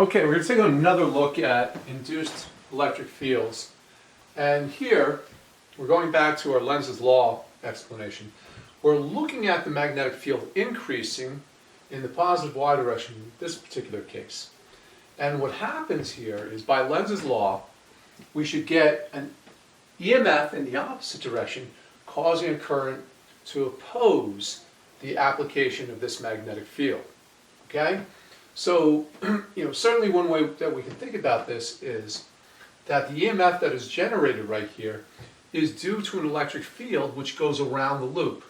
Okay, we're going to take another look at induced electric fields. And here, we're going back to our Lenz's law explanation. We're looking at the magnetic field increasing in the positive y direction in this particular case. And what happens here is, by Lenz's law, we should get an EMF in the opposite direction, causing a current to oppose the application of this magnetic field. Okay? So, certainly one way that we can think about this is that the EMF that is generated right here is due to an electric field which goes around the loop.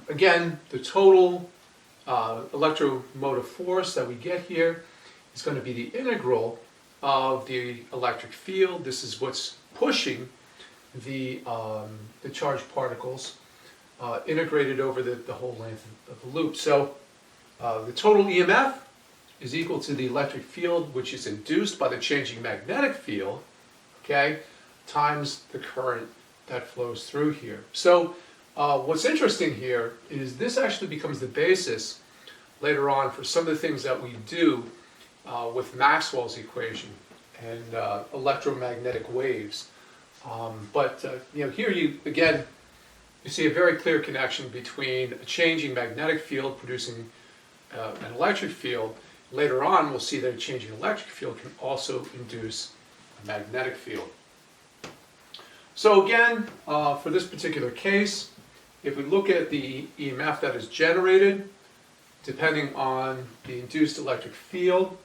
Again, the total electromotive force that we get here is going to be the integral of the electric field. This is what's pushing the charged particles integrated over the whole length of the loop. So the total EMF is equal to the electric field, which is induced by the changing magnetic field, okay, times the current that flows through here. So what's interesting here is this actually becomes the basis later on for some of the things that we do with Maxwell's equation and electromagnetic waves. Here you see a very clear connection between a changing magnetic field producing an electric field. Later on, we'll see that a changing electric field can also induce a magnetic field. So again, for this particular case, if we look at the EMF that is generated, depending on the induced electric field,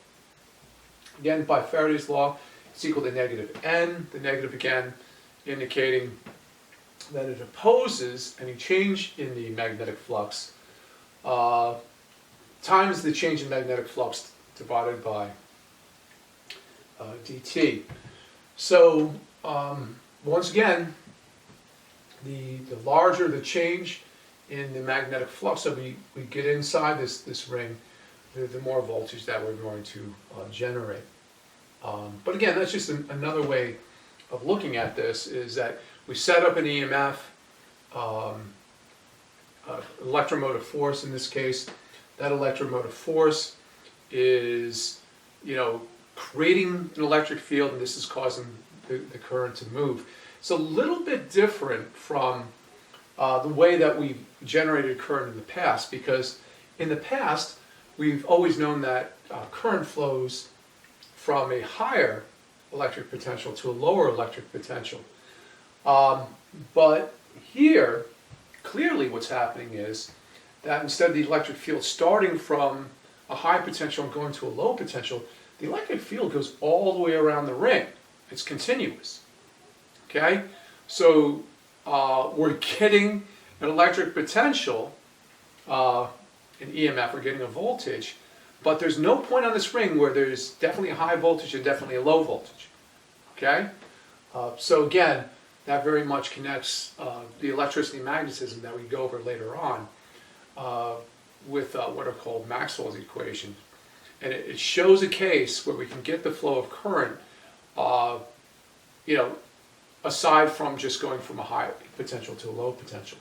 again, by Faraday's law, it's equal to negative N, the negative again indicating that it opposes any change in the magnetic flux times the change in magnetic flux divided by dt. So once again, the larger the change in the magnetic flux that we get inside this ring, the more voltage that we're going to generate. But again, that's just another way of looking at this, is that we set up an EMF, electromotive force in this case. That electromotive force is, creating an electric field, and this is causing the current to move. It's a little bit different from the way that we've generated current in the past, because in the past we've always known that current flows from a higher electric potential to a lower electric potential. But here, clearly what's happening is that instead of the electric field starting from a high potential and going to a low potential, the electric field goes all the way around the ring. It's continuous. Okay? So we're getting an electric potential, an EMF, we're getting a voltage, but there's no point on this ring where there's definitely a high voltage and definitely a low voltage. Okay? So again, that very much connects the electricity and magnetism that we go over later on with what are called Maxwell's equations. And it shows a case where we can get the flow of current, aside from just going from a high potential to a low potential.